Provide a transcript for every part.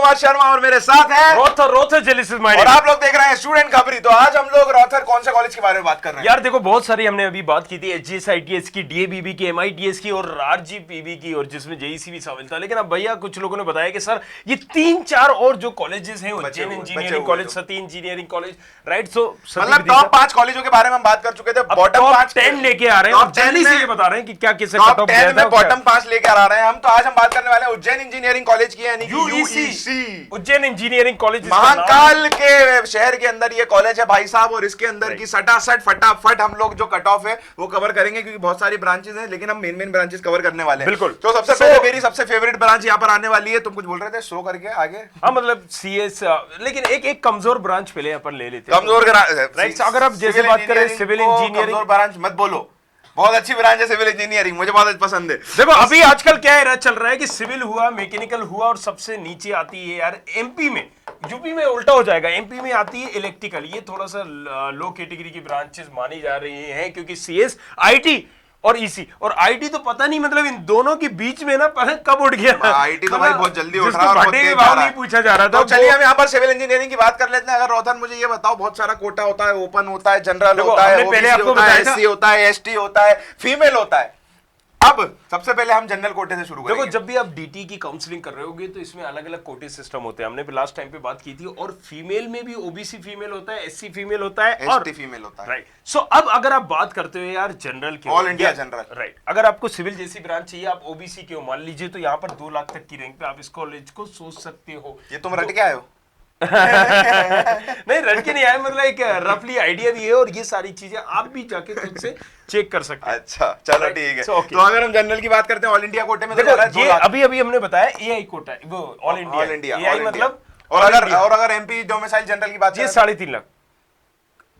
कुमार शर्मा और मेरे साथ है रोथर जेलिसिस माइंड। और आप लोग देख रहे हैं स्टूडेंट खबरी। तो आज हम लोग रोथर कौन से कॉलेज के बारे में बात कर रहे हैं? यार देखो, बहुत सारी हमने अभी बात की थी, एचजीएस आईटीएस की, डीएबीबी की, एमआईटीएस की और आरजीपीबी की, और जिसमें जेईसी भी शामिल था। लेकिन अब भैया कुछ लोगों ने बताया कि सर ये 3-4 और जो कॉलेजेस हैं, उज्जैन इंजीनियरिंग कॉलेज, सती इंजीनियरिंग कॉलेज, राइट? सो मतलब टॉप 5 कॉलेजों के बारे में हम बात कर चुके थे, बॉटम 10 लेके आ रहे हैं, जल्दी से ये बता रहे हैं कि क्या किससे कट ऑफ गया था, बॉटम 5 लेके आ रहे हैं हम। तो आज हम बात करने वाले हैं उज्जैन इंजीनियरिंग कॉलेज की, यानी यूईसी, उज्जैन इंजीनियरिंग कॉलेज। महाकाल के शहर के अंदर ये कॉलेज है भाई साहब, और इसके अंदर की सटासट फटाफट हम लोग जो कट ऑफ है वो कवर करेंगे, क्योंकि बहुत सारी ब्रांचेस हैं, लेकिन हम मेन ब्रांचेस कवर करने वाले हैं। बिल्कुल। तो सबसे पहले मेरी सबसे फेवरेट ब्रांच यहाँ पर आने वाली है। तुम कुछ बोल रहे थे, शो करके आगे। हाँ, मतलब सीएस, लेकिन एक कमजोर ब्रांच पहले अपन ले लेते हैं। कमजोर राइट, अगर आप जैसे बात करें सिविल इंजीनियरिंग ब्रांच मत बोलो, बहुत अच्छी ब्रांच है सिविल इंजीनियरिंग, मुझे बहुत पसंद है। देखो अभी आजकल क्या है, चल रहा है कि सिविल हुआ, मैकेनिकल हुआ, और सबसे नीचे आती है यार एमपी में, यूपी में उल्टा हो जाएगा, एमपी में आती है इलेक्ट्रिकल। ये थोड़ा सा लो कैटेगरी की ब्रांचेस मानी जा रही हैं, क्योंकि सीएस, आईटी और ईसी, और आईटी तो पता नहीं, मतलब इन दोनों के बीच में ना पता कब उठ गया। आईटी तो भाई बहुत जल्दी उठ रहा है, और नहीं पूछा जा रहा था। तो चलिए हम यहाँ पर सिविल इंजीनियरिंग की बात कर लेते हैं। अगर रोहतन मुझे ये बताओ, बहुत सारा कोटा होता है, ओपन होता है, जनरल होता है, पहले आपको बताया था, एससी होता है, एसटी होता है, फीमेल होता है। अब सबसे पहले हम जनरल कोटे से शुरू करेंगे। देखो, जब भी आप डीटी की काउंसलिंग कर रहे होगे तो इसमें अलग अलग कोटे सिस्टम होते हैं, हमने लास्ट टाइम पे बात की थी। और फीमेल में भी ओबीसी फीमेल होता है, एससी फीमेल होता है, एसटी फीमेल होता है। राइट। सो अब अगर आप बात करते हो यार जनरल की, ऑल इंडिया जनरल, राइट, अगर आपको सिविल जैसी ब्रांच चाहिए, आप ओबीसी के हो मान लीजिए, तो यहाँ पर 2 लाख तक की रैंक पे आप इस कॉलेज को सोच सकते हो। ये तुम रट के आए हो? नहीं, रट के नहीं आए, मतलब एक रफली आइडिया भी है, और ये सारी चीजें आप भी जाके खुद से चेक कर सकते हैं। अच्छा, चलो ठीक है। तो अगर हम जनरल की बात करते हैं, ऑल इंडिया कोटे में देखो, ये अभी हमने बताया एआई कोटा है, वो ऑल इंडिया एआई मतलब। और अगर एमपी डोमिसाइल जनरल की बात, ये 3.5 लाख।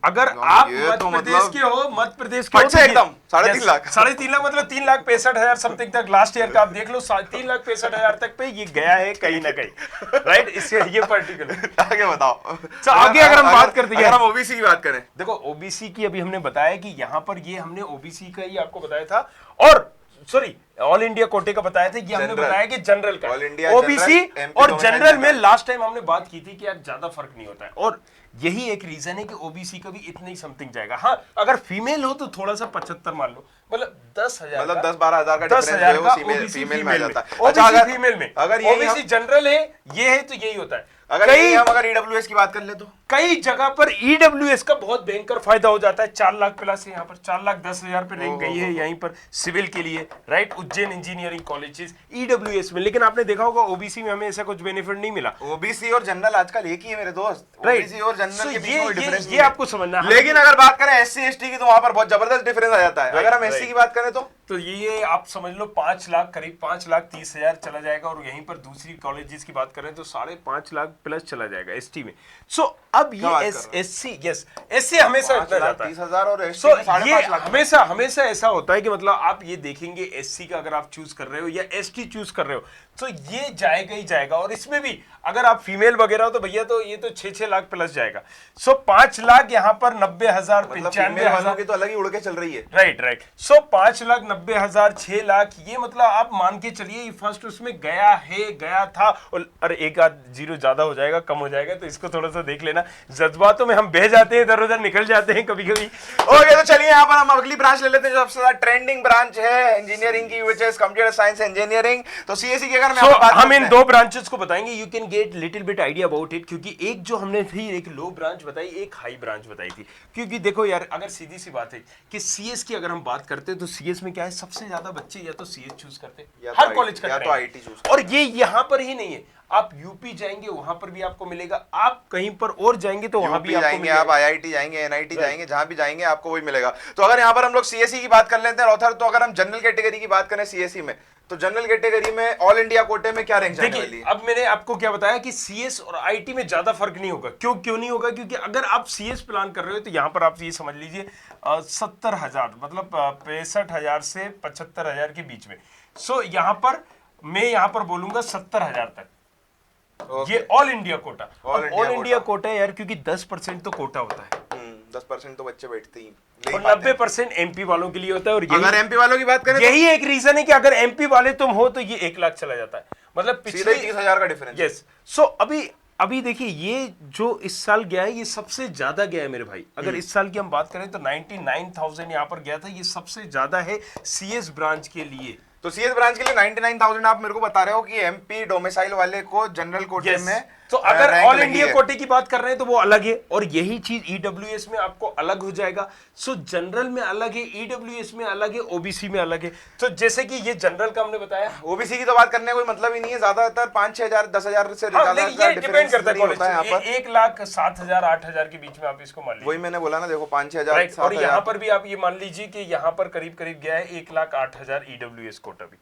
अगर आप मध्य प्रदेश के हो, मध्य प्रदेश के हो, एकदम 3.5 लाख, 3.5 लाख मतलब 3,65,000 समथिंग तक लास्ट ईयर का आप देख लो, 3,65,000 तक पे ये गया है कहीं ना कहीं, राइट? इससे ये पर्टिकुलर आगे बताओ। आगे अगर हम बात करते हैं, अगर हम ओबीसी की बात करें, देखो ओबीसी की अभी हमने बताया कि यहाँ पर ये हमने ओबीसी का ही आपको बताया था, और सॉरी ऑल इंडिया कोटे का बताया था, ये हमने बताया कि जनरल का, ओबीसी और जनरल में लास्ट टाइम हमने बात की थी कि यार ज्यादा फर्क नहीं होता है, और यही एक रीजन है कि ओबीसी का भी इतना ही समथिंग जाएगा। हाँ, अगर फीमेल हो तो थोड़ा सा 75 मान लो, मतलब 10,000, मतलब 10-12 हजार का 10,000 का फीमेल में आ जाता है। ओबीसी फीमेल में, अगर ओबीसी जनरल है, ये है तो यही होता है। अगर हम ईडब्ल्यूएस की बात कर ले, तो कई जगह पर ईडब्ल्यूएस का बहुत भयंकर फायदा हो जाता है। 4 लाख प्लस है, यहाँ पर 4,10,000 पे रैंक गई है यहीं पर सिविल के लिए, right? Ujjain engineering colleges EWS में। लेकिन आपने देखा होगा ओबीसी में हमें ऐसा कुछ बेनिफिट नहीं मिला। ओबीसी और जनरल आजकल एक ही है मेरे दोस्त, ओबीसी और जनरल के बीच में डिफरेंस ये आपको समझना है। लेकिन अगर बात करें एससी एसटी की, तो वहां पर बहुत जबरदस्त डिफरेंस आ जाता है। अगर हम एससी की बात करें तो ये आप समझ लो 5 लाख, करीब 5,30,000 चला जाएगा, और यहीं पर दूसरी कॉलेजेस की बात करें तो 5.5 लाख प्लस चला जाएगा एसटी में। सो अब ये एससी, यस, एससी हमेशा इतना जाता है 30,000 और सो ये हमेशा ऐसा होता है कि मतलब आप ये देखेंगे एससी का अगर आप चूज कर रहे हो या एसटी चूज कर रहे हो, तो ये जाएगा ही जाएगा। और इसमें भी अगर आप फीमेल वगैरह हो तो भैया तो ये तो 6-6 लाख प्लस जाएगा। सो 5 लाख यहाँ पर 90,000, 95,000 की तो अलग ही उड़ के चल रही है, राइट। सो 5,90,000, 6 लाख, ये मतलब आप मान के चलिए फर्स्ट उसमें गया था, और अरे एक आध जीरो ज्यादा हो जाएगा, कम हो जाएगा, तो इसको थोड़ा सा देख लेना। जज्बातों में हम बह जाते हैं, इधर उधर निकल जाते हैं कभी कभी। ओके, तो चलिए यहाँ पर हम अगली ब्रांच ले लेते हैं जो सबसे ज्यादा ट्रेंडिंग ब्रांच है इंजीनियरिंग की, which is computer science engineering. तो सीएसई की अगर हम इन 2 ब्रांचेस को बताएंगे, you can get little bit idea about it, क्योंकि एक जो हमने थी एक लो ब्रांच बताई, एक हाई ब्रांच बताई थी। क्योंकि देखो यार, अगर सीधी सी बात है कि सीएस की अगर हम बात करते हैं, तो सीएस में क्या है, सबसे ज्यादा बच्चे या तो सीएस चूज करते हैं, हर कॉलेज का, या तो आईटी चूज, और ये यहाँ पर ही नहीं है, आप यूपी जाएंगे वहां पर भी आपको मिलेगा, आप कहीं पर और जाएंगे तो वहां भी आपको जाएंगे, आप आईआईटी जाएंगे, एनआईटी जाएंगे, जहां भी जाएंगे आपको वही मिलेगा। तो अगर यहाँ पर हम लोग सीएसई की बात कर लेते हैं रोथर, तो अगर हम जनरल कैटेगरी की बात करें सीएसई में, तो जनरल कैटेगरी में ऑल इंडिया कोटे में क्या रैंक जाने वाली है? अब मैंने आपको क्या बताया कि सीएस और आईटी में ज्यादा फर्क नहीं होगा। क्यों नहीं होगा? क्योंकि अगर आप सीएस प्लान कर रहे हो तो यहाँ पर आप ये समझ लीजिए 70,000, मतलब 65,000 से 75,000 के बीच में। सो यहाँ पर मैं यहाँ पर बोलूंगा 70,000 तक। ये all India quota, all India quota है यार, क्योंकि 10% तो कोटा होता है, 10% तो बच्चे बैठते ही और 90% एमपी वालों के लिए होता है। और अगर एमपी वालों की बात करें यही एक रीजन है कि अगर एमपी वाले तुम हो तो ये 1 लाख चला जाता है, मतलब सीधे 30,000 का डिफरेंस। यस। सो अभी देखिए ये जो इस साल गया है ये सबसे ज्यादा गया है मेरे भाई। अगर इस साल की हम बात करें तो 99,000 यहाँ पर गया था, ये सबसे ज्यादा है सीएस ब्रांच के लिए। तो सीएस ब्रांच के लिए 99,000 आप मेरे को बता रहे हो कि एमपी डोमिसाइल वाले को जनरल कोटे में तो अगर ऑल इंडिया कोटे की बात कर रहे हैं तो वो अलग है, और यही चीज ईडब्ल्यूएस में आपको अलग हो जाएगा। सो जनरल में अलग है, ईडब्ल्यूएस में अलग है, ओबीसी में अलग है। तो जैसे कि ये जनरल का हमने बताया, ओबीसी की तो बात करने का कोई मतलब ही नहीं है, ज्यादातर 5-6 हजार 10,000 से हाँ, ये डिपेंड करता है कॉलेज पे। 1,07,000 8,000 के बीच में आप इसको मान लीजिए। वही मैंने बोला ना, देखो 5-6 हजार। और यहाँ पर भी आप ये मान लीजिए कि यहाँ पर करीब करीब गया है 1,08,000 ईडब्ल्यूएस कोटा भी।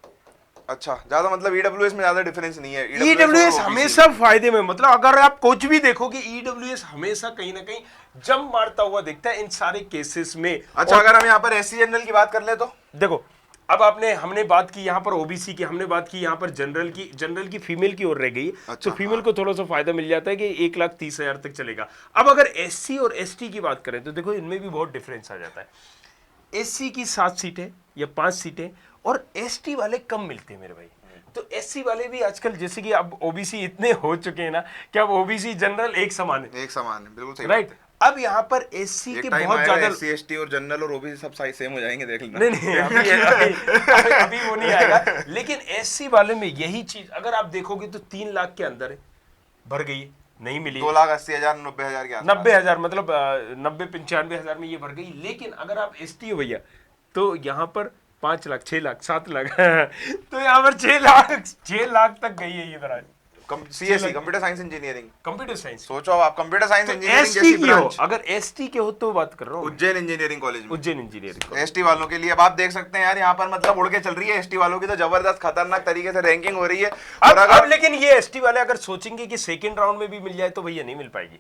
अच्छा, ज्यादा मतलब ईडब्ल्यूएस में ज्यादा डिफरेंस नहीं है। ईडब्ल्यूएस हमेशा फायदे में, मतलब अगर आप कुछ भी देखोगे ईडब्ल्यूएस हमेशा कहीं ना कहीं जंप मारता हुआ दिखता है इन सारे केसेस में। अच्छा, अगर हम यहाँ पर एससी जनरल की बात कर ले तो देखो, अब हमने बात की यहाँ पर ओबीसी की, हमने बात की यहाँ पर जनरल की फीमेल की ओर रह गई। अच्छा, तो फीमेल को थोड़ा सा फायदा मिल जाता है कि 1,30,000 तक चलेगा। अब अगर एससी और एसटी की बात करें तो देखो इनमें भी बहुत डिफरेंस आ जाता है। एससी की 7 सीटें या 5 सीटें, और एसटी वाले कम मिलते हैं मेरे भाई। तो एससी वाले भी आजकल, जैसे कि अब ओबीसी इतने हो चुके हैं ना कि अब ओबीसी जनरल एक समान है, बिल्कुल सही, राइट। अब यहाँ पर एससी के बहुत ज्यादा, एससी एसटी और जनरल और ओबीसी सब साइज सेम हो जाएंगे, देख लेना। नहीं अभी वो नहीं आएगा। लेकिन एससी वाले में यही चीज अगर आप देखोगे तो 3 लाख के अंदर है, भर गई, नहीं मिली। 2,80,000 90,000 के 90,000 मतलब 90-95,000 में ये भर गई। लेकिन अगर आप एसटी हो भैया तो यहाँ पर 5 लाख 6 लाख 7 लाख तो यहाँ पर 6 लाख तक गई है ये branch. CSE computer science engineering, computer science. सोचो आप कंप्यूटर साइंस इंजीनियरिंग एसटी की हो, अगर एसटी के हो तो बात कर रहा हूँ उज्जैन इंजीनियरिंग कॉलेज में, उज्जैन इंजीनियरिंग एसटी वालों के लिए। अब आप देख सकते हैं यार, यहाँ पर मतलब उड़ के चल रही है एसटी वालों की, तो जबरदस्त खतरनाक तरीके से रैंकिंग हो रही है। और अब लेकिन ये एसटी वाले अगर सोचेंगे कि सेकंड राउंड में भी मिल जाए तो भैया नहीं मिल पाएगी।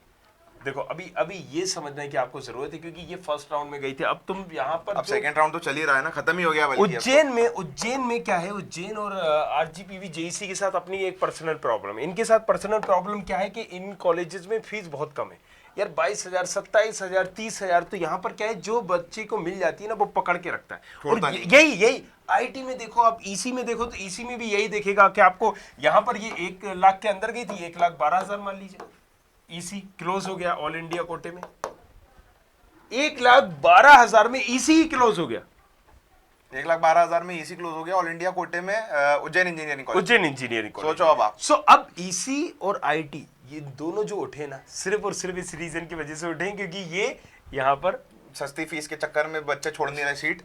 देखो अभी ये समझना है कि आपको जरूरत है, क्योंकि ये फर्स्ट राउंड में गई थी। अब तुम यहाँ पर अब सेकंड राउंड तो चल ही रहा है ना, खत्म ही हो गया। उज्जैन में क्या है, उज्जैन और आरजीपीवी जेईसी के साथ अपनी एक पर्सनल प्रॉब्लम है। इनके साथ पर्सनल प्रॉब्लम क्या है कि इन कॉलेजेस में फीस बहुत कम है यार, 22,000 27,000 30,000। तो यहाँ पर क्या है, जो बच्चे को मिल जाती है ना वो पकड़ के रखता है। और यही आईटी में देखो, आप ईसी में देखो तो ईसी में भी यही देखेगा कि आपको यहाँ पर ये 1 लाख के अंदर गई थी, 1,12,000 मान लीजिए। ईसी क्लोज हो गया ऑल इंडिया कोटे में, 1,12,000 में ईसी ही क्लोज हो गया। 1,12,000 में ईसी क्लोज हो गया ऑल इंडिया कोटे में उज्जैन इंजीनियरिंग कॉलेज। सोचो अब आप। सो अब ईसी और आईटी ये दोनों जो उठे ना, सिर्फ और सिर्फ इस रीजन की वजह से उठे क्योंकि ये यहाँ पर सस्ती फीस के चक्कर में बच्चे छोड़ नहीं रहे सीट।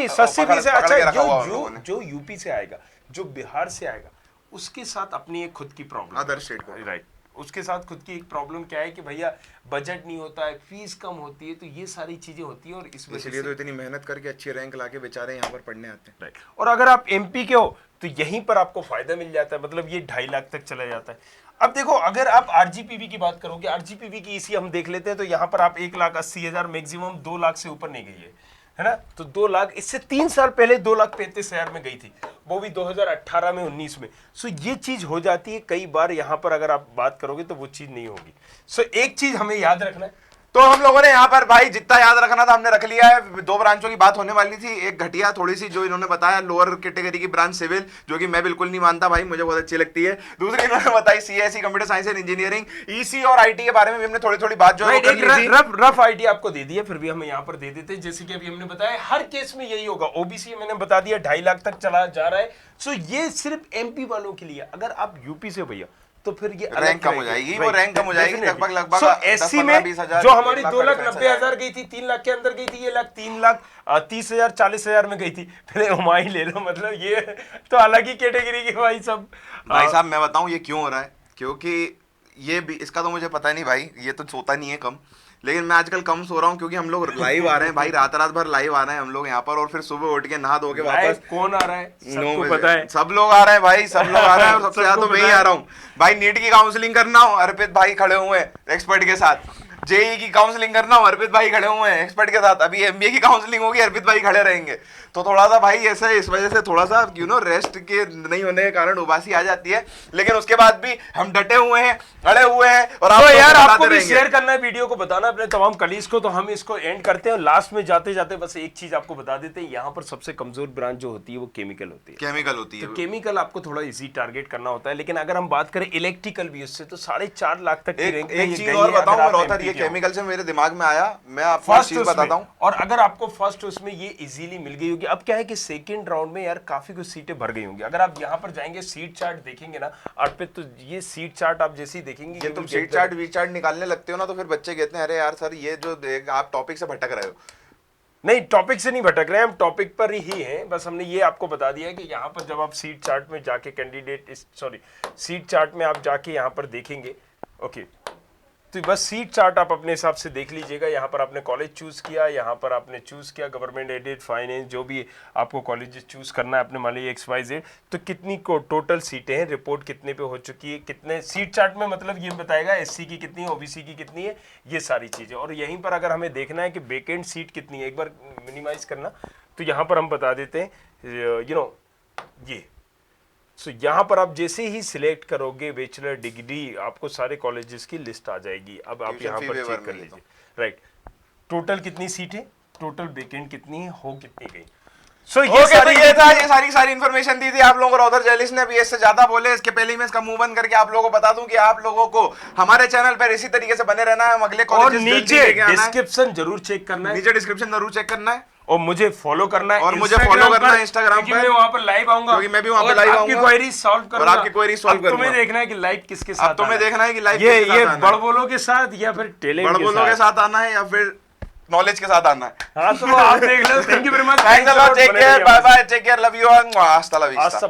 सस्ती फीस है। अच्छा, जो यूपी से आएगा, जो बिहार से आएगा, उसके साथ अपनी एक खुद की प्रॉब्लम, अदर स्टेट को, राइट, उसके साथ खुद की एक प्रॉब्लम क्या है कि भैया बजट नहीं होता है, फीस कम होती है, तो ये सारी चीजें होती है। और इसलिए तो इतनी मेहनत करके अच्छी रैंक लाके बेचारे यहाँ पर पढ़ने आते हैं, राइट। और अगर आप एमपी के हो तो यहीं पर आपको फायदा मिल जाता है, मतलब ये 2.5 लाख तक चला जाता है। अब देखो, अगर आप आरजीपीवी की बात करोगे, आरजीपीवी की ईसी हम देख लेते हैं तो यहाँ पर आप 1,80,000 मैक्सिमम 2 लाख से ऊपर नहीं गई है ना। तो 2 लाख, इससे 3 साल पहले 2,35,000 में गई थी, वो भी 2018 में 19 में। सो ये चीज हो जाती है कई बार। यहाँ पर अगर आप बात करोगे तो वो चीज नहीं होगी। सो एक चीज हमें याद रखना है, तो हम लोगों ने यहाँ पर भाई जितना याद रखना था हमने रख लिया है। 2 ब्रांचों की बात होने वाली थी, एक घटिया थोड़ी सी जो इन्होंने बताया लोअर कैटेगरी की ब्रांच सिविल, जो कि मैं बिल्कुल नहीं मानता भाई, मुझे बहुत अच्छी लगती है। दूसरी इन्होंने बताई CSE computer science and engineering. EC और आईटी के बारे में भी हमने थोड़ी बात जो रफ आइडिया आपको दे दिया, फिर भी हम यहाँ पर दे देते हैं। जैसे कि अभी हमने बताया हर केस में यही होगा। ओबीसी मैंने बता दिया 2.5 लाख तक चला जा रहा है। सो ये सिर्फ एमपी वालों के लिए। अगर आप यूपी से भैया तो फिर ये रैंक कम हो जाएगी, वो रैंक कम हो जाएगी लगभग। सो एससी में जो हमारी 2,90,000 गई थी, 3 लाख के अंदर गई थी, ये 3,30,000 40,000 में गई थी। फिर हुमायूं ले लो, मतलब ये तो अलग ही कैटेगरी के भाई सब। भाई साहब मैं बताऊं ये क्यों हो रहा है, क्योंकि ये भी इसका तो मुझे पता नहीं भाई, ये तो सोता नहीं है कम, लेकिन मैं आजकल कम सो रहा हूँ क्योंकि हम लोग लाइव आ रहे हैं भाई, रात भर लाइव आ रहे हैं हम लोग यहाँ पर। और फिर सुबह उठ के नहा धो के वापस। कौन आ रहा है सबको पता है, सब लोग आ रहे हैं भाई, सब लोग आ रहे हैं। और सबसे ज्यादा तो मैं ही आ रहा हूँ भाई। नीट की काउंसलिंग करना हो, अर्पित भाई खड़े हुए हैं एक्सपर्ट के साथ। जेई की काउंसलिंग करना हूं, अर्पित भाई खड़े हुए हैं एक्सपर्ट के साथ, अभी एमबीए की काउंसलिंग होगी, अर्पित भाई खड़े रहेंगे। तो थोड़ा सा भाई ऐसे इस वजह से थोड़ा सा रेस्ट के नहीं होने के कारण उबासी आ जाती है, लेकिन उसके बाद भी हम डटे हुए हैं, अड़े हुए हैं। और तो यार आपको भी शेयर करना है वीडियो को, बताना अपने तमाम कलीग्स को। तो हम इसको एंड करते हैं, लास्ट में जाते जाते बस एक चीज आपको बता देते हैं, यहाँ पर सबसे कमजोर ब्रांच जो होती है वो केमिकल होती है। केमिकल होती है, तो केमिकल आपको थोड़ा इजी टारगेट करना होता है, लेकिन अगर हम बात करें इलेक्ट्रिकल भी उससे तो 4.5 लाख तक की रैंक। एक चीज और बताऊं रोहतर, ये केमिकल से मेरे दिमाग में आया, मैं आपको एक चीज बताता हूं। और अगर आपको फर्स्ट उसमें ये इजीली मिल गई होगी, अब क्या है कि सेकंड राउंड में यार काफी कुछ सीटें भर गई होंगी। अगर आप यहाँ पर जाएंगे सीट चार्ट देखेंगे ना अर्पित, तो ये सीट चार्ट आप जैसे ही देखेंगे, ये तुम सीट चार्ट वी चार्ट निकालने लगते हो ना, तो फिर बच्चे कहते हैं अरे यार सर ये जो आप टॉपिक से भटक रहे हो। नहीं, टॉपिक से नहीं भटक रहे हैं हम, टॉपिक पर ही हैं। बस हमने ये आपको बता दिया है कि यहाँ पर जब आप सीट चार्ट में जाके सीट चार्ट में आप जाके यहाँ पर देखेंगे, ओके, तो बस सीट चार्ट आप अपने हिसाब से देख लीजिएगा। यहाँ पर आपने कॉलेज चूज किया, यहाँ पर आपने चूज किया गवर्नमेंट एडेड, फाइनेंस, जो भी आपको कॉलेज चूज करना है अपने, मान लीजिए XYZ, तो कितनी को टोटल सीटें हैं, रिपोर्ट कितने पे हो चुकी है, कितने सीट चार्ट में मतलब ये बताएगा SC की कितनी है, OBC की कितनी है, ये सारी चीजें। और यहीं पर अगर हमें देखना है कि वेकेंट सीट कितनी है, एक बार मिनिमाइज करना, तो यहाँ पर हम बता देते हैं ये। सो यहाँ पर आप जैसे ही सिलेक्ट करोगे बैचलर डिग्री, आपको सारे कॉलेजेस की लिस्ट आ जाएगी। अब आप यहाँ पर चेक कर लीजिए, राइट, टोटल कितनी सीटें, टोटल वेकेंट कितनी है, हो कितनी गई। सो ये सारी इन्फॉर्मेशन दी थी आप लोगों को रोहतर जर्नलिस्ट ने। अभी इससे ज्यादा बोले इसके पहले ही मैं इसका मुंह बंद करके आप लोगों को बता दूं कि आप लोगों को हमारे चैनल पर इसी तरीके से बने रहना है। हम अगले और नीचे डिस्क्रिप्शन जरूर चेक करना है, नीचे डिस्क्रिप्शन जरूर चेक करना है, और मुझे फॉलो करना है, और मुझे फॉलो करना है इंस्टाग्राम पर, मैं वहां पर लाइव आऊंगा, क्योंकि मैं भी वहां पर लाइव आऊंगा, आपकी क्वेरी सॉल्व करूंगा, और आपकी क्वेरी सॉल्व करूंगा। तुम्हें देखना है कि लाइव किसके साथ, अब तुम्हें देखना है कि लाइव ये बड़बोलों के साथ या फिर टैलेंट के साथ, बड़बोलों के साथ आना है या फिर नॉलेज के साथ आना है। हाँ, तो आप देख लो। Thank you very much, take care, bye bye, take care, love you, हस्ता ला विस्ता।